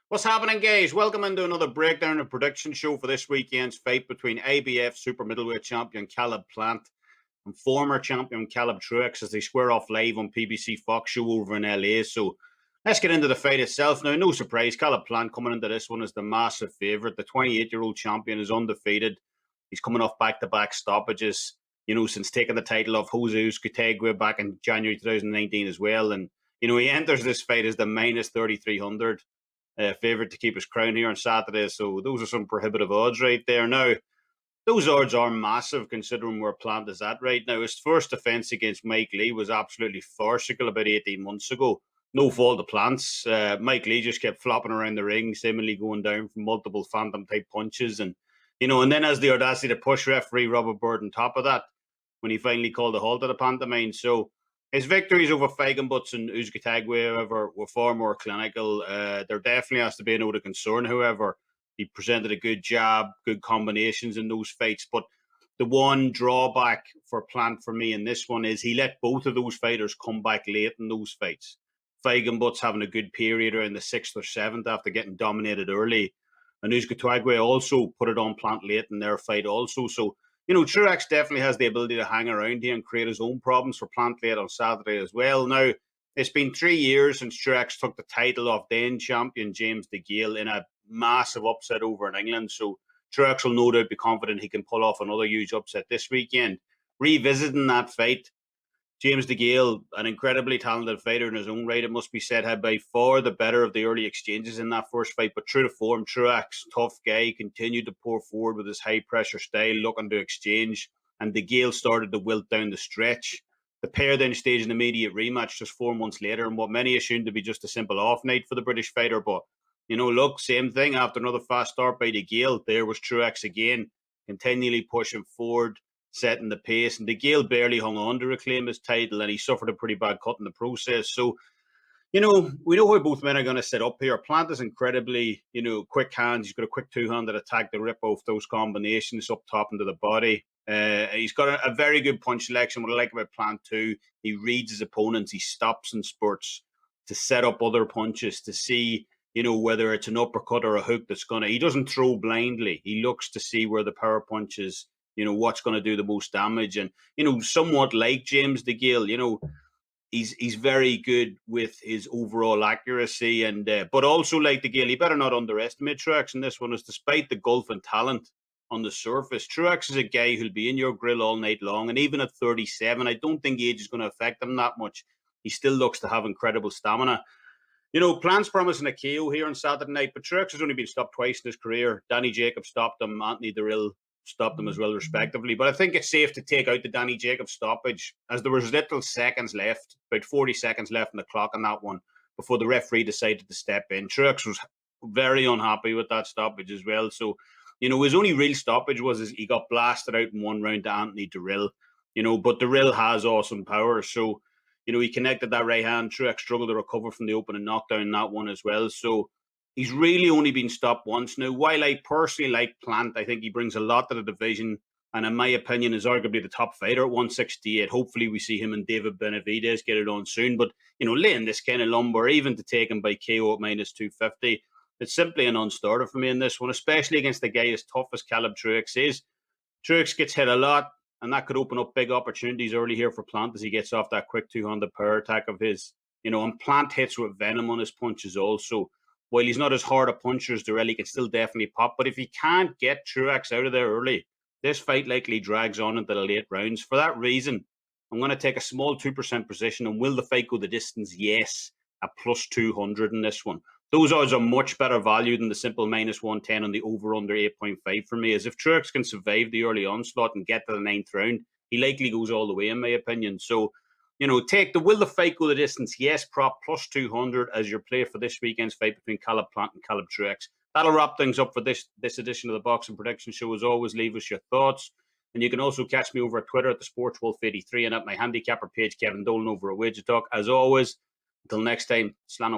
What's happening, guys? Welcome into another breakdown and prediction show for this weekend's fight between ABF Super Middleweight champion Caleb Plant and former champion Caleb Truax as they square off live on PBC Fox show over in LA. So let's get into the fight itself. Now, no surprise, Caleb Plant coming into this one is the massive favourite. The 28-year-old champion is undefeated. He's coming off back-to-back stoppages, since taking the title off Jose Uzcategui back in January 2019 as well. And, he enters this fight as the minus 3,300. Favourite to keep his crown here on Saturday. So those are some prohibitive odds right there. Now, those odds are massive considering where Plant is at right now. His first defence against Mike Lee was absolutely farcical about 18 months ago. No fault of Plant's. Mike Lee just kept flopping around the ring, seemingly going down from multiple phantom-type punches. And then as the audacity to push referee Robert Bird on top of that, when he finally called a halt to the pantomime. So his victories over Feigenbutz and Uzcategui, however, were far more clinical. There definitely has to be a note of concern, however. He presented a good job, good combinations in those fights. But the one drawback for Plant for me in this one is he let both of those fighters come back late in those fights. Feigenbutz having a good period around the 6th or 7th after getting dominated early. And Uzcategui also put it on Plant late in their fight also. So Truax definitely has the ability to hang around here and create his own problems for Plant late on Saturday as well. Now, it's been 3 years since Truax took the title off then champion James DeGale in a massive upset over in England. So Truax will no doubt be confident he can pull off another huge upset this weekend. Revisiting that fight, James DeGale, an incredibly talented fighter in his own right, it must be said, had by far the better of the early exchanges in that first fight. But true to form, Truax, tough guy, continued to pour forward with his high-pressure style, looking to exchange. And DeGale started to wilt down the stretch. The pair then staged an immediate rematch just 4 months later, and what many assumed to be just a simple off night for the British fighter. But, look, same thing. After another fast start by DeGale, there was Truax again, continually pushing forward, setting the pace, and DeGale barely hung on to reclaim his title, and he suffered a pretty bad cut in the process. So, we know how both men are going to set up here. Plant is incredibly, quick hands. He's got a quick two-handed attack to rip off those combinations up top into the body. He's got a very good punch selection. What I like about Plant too, he reads his opponents. He stops and spurts to set up other punches to see, whether it's an uppercut or a hook that's he doesn't throw blindly. He looks to see where the power punches, what's going to do the most damage. And, somewhat like James DeGale, he's very good with his overall accuracy. And but also like DeGale, he better not underestimate Truax in this one, as despite the gulf in talent on the surface, Truax is a guy who'll be in your grill all night long. And even at 37, I don't think age is going to affect him that much. He still looks to have incredible stamina. Plant's promising a KO here on Saturday night, but Truax has only been stopped twice in his career. Danny Jacobs stopped him. Anthony Dirrell stopped them as well, respectively. But I think it's safe to take out the Danny Jacobs stoppage, as there was little seconds left, about 40 seconds left on the clock on that one, before the referee decided to step in. Truax was very unhappy with that stoppage as well. So, his only real stoppage was he got blasted out in one round to Anthony Dirrell. But Dirrell has awesome power. So, he connected that right hand. Truax struggled to recover from the opening knockdown in that one as well. So, he's really only been stopped once now. While I personally like Plant, I think he brings a lot to the division, and in my opinion is arguably the top fighter at 168. Hopefully we see him and David Benavidez get it on soon. But, laying this kind of lumber, even to take him by KO at minus 250, it's simply a non-starter for me in this one, especially against a guy as tough as Caleb Truax is. Truax gets hit a lot, and that could open up big opportunities early here for Plant as he gets off that quick two-handed power attack of his. And Plant hits with venom on his punches also. While he's not as hard a puncher as Dirrell, he can still definitely pop. But if he can't get Truax out of there early, this fight likely drags on into the late rounds. For that reason, I'm going to take a small 2% position. And will the fight go the distance? Yes, at plus 200 in this one. Those odds are much better value than the simple minus 110 on the over-under 8.5 for me, as if Truax can survive the early onslaught and get to the 9th round, he likely goes all the way, in my opinion. So, take the will the fight go the distance? Yes, prop plus 200 as your play for this weekend's fight between Caleb Plant and Caleb Truax. That'll wrap things up for this edition of the Boxing Prediction Show. As always, leave us your thoughts. And you can also catch me over at Twitter at the SportsWolf83 and at my handicapper page, Kevin Dolan, over at WagerTalk. As always, until next time, Slán